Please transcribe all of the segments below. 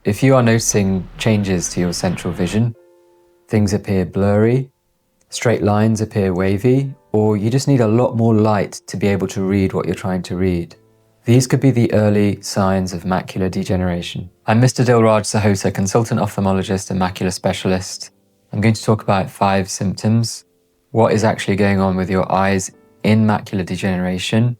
If you are noticing changes to your central vision, things appear blurry, straight lines appear wavy, or you just need a lot more light to be able to read what you're trying to read, these could be the early signs of macular degeneration. I'm Mr. Dilraj Sahota, consultant ophthalmologist and macular specialist. I'm going to talk about 5 symptoms, what is actually going on with your eyes in macular degeneration,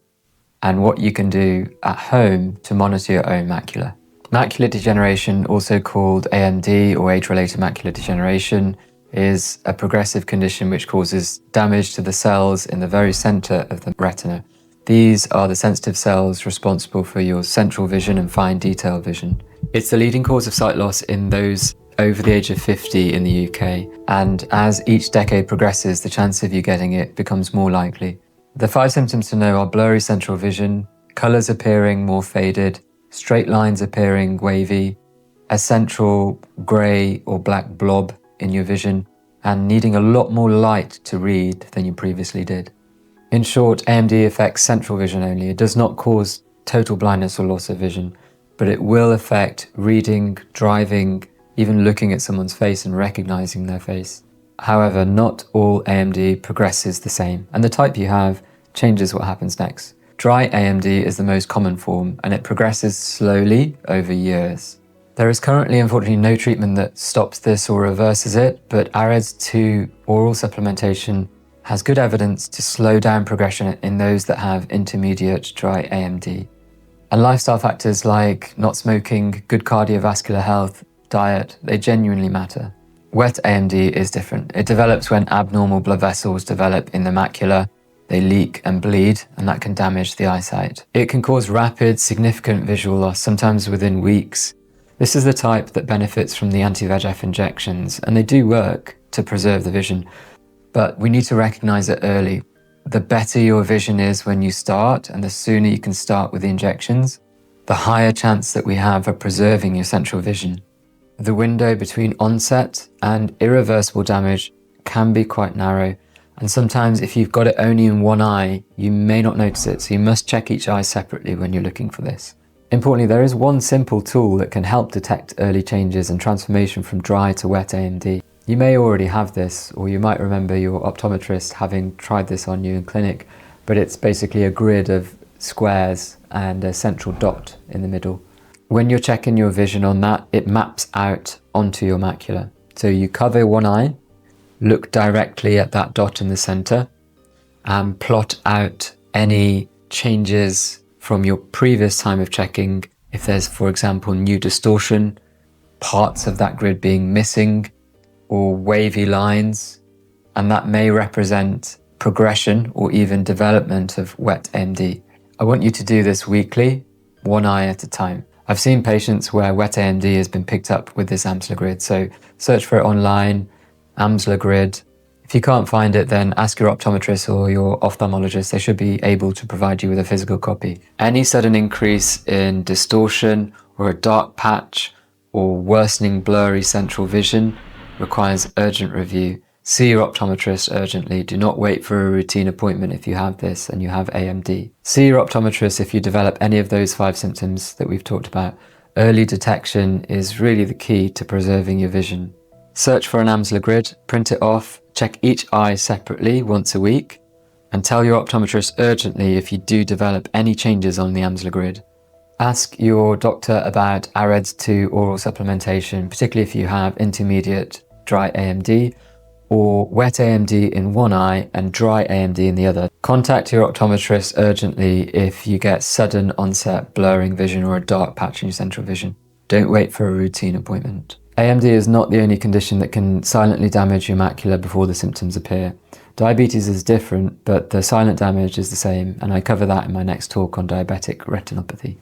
and what you can do at home to monitor your own macula. Macular degeneration, also called AMD or age-related macular degeneration, is a progressive condition which causes damage to the cells in the very center of the retina. These are the sensitive cells responsible for your central vision and fine detail vision. It's the leading cause of sight loss in those over the age of 50 in the UK, and as each decade progresses, the chance of you getting it becomes more likely. The 5 symptoms to know are blurry central vision, colours appearing more faded, straight lines appearing wavy, a central grey or black blob in your vision, and needing a lot more light to read than you previously did. In short, AMD affects central vision only. It does not cause total blindness or loss of vision, but it will affect reading, driving, even looking at someone's face and recognizing their face. However, not all AMD progresses the same, and the type you have changes what happens next. Dry AMD is the most common form, and it progresses slowly over years. There is currently, unfortunately, no treatment that stops this or reverses it, but AREDS 2 oral supplementation has good evidence to slow down progression in those that have intermediate dry AMD. And lifestyle factors like not smoking, good cardiovascular health, diet, they genuinely matter. Wet AMD is different. It develops when abnormal blood vessels develop in the macula. They leak and bleed, and that can damage the eyesight. It can cause rapid, significant visual loss, sometimes within weeks. This is the type that benefits from the anti-VEGF injections, and they do work to preserve the vision, but we need to recognize it early. The better your vision is when you start, and the sooner you can start with the injections, the higher chance that we have of preserving your central vision. The window between onset and irreversible damage can be quite narrow, and sometimes if you've got it only in one eye, you may not notice it, so you must check each eye separately when you're looking for this. Importantly, there is one simple tool that can help detect early changes and transformation from dry to wet AMD. You may already have this, or you might remember your optometrist having tried this on you in clinic, but it's basically a grid of squares and a central dot in the middle. When you're checking your vision on that, it maps out onto your macula. So you cover one eye, look directly at that dot in the center, and plot out any changes from your previous time of checking. If there's, for example, new distortion, parts of that grid being missing, or wavy lines, and that may represent progression or even development of wet AMD. I want you to do this weekly, one eye at a time. I've seen patients where wet AMD has been picked up with this Amsler grid, so search for it online, Amsler grid. If you can't find it, then ask your optometrist or your ophthalmologist. They should be able to provide you with a physical copy. Any sudden increase in distortion or a dark patch or worsening blurry central vision requires urgent review. See your optometrist urgently. Do not wait for a routine appointment if you have this and you have AMD. See your optometrist if you develop any of those 5 symptoms that we've talked about. Early detection is really the key to preserving your vision. Search for an Amsler grid, print it off, check each eye separately once a week, and tell your optometrist urgently if you do develop any changes on the Amsler grid. Ask your doctor about AREDS 2 oral supplementation, particularly if you have intermediate dry AMD or wet AMD in one eye and dry AMD in the other. Contact your optometrist urgently if you get sudden onset blurring vision or a dark patch in your central vision. Don't wait for a routine appointment. AMD is not the only condition that can silently damage your macula before the symptoms appear. Diabetes is different, but the silent damage is the same, and I cover that in my next talk on diabetic retinopathy.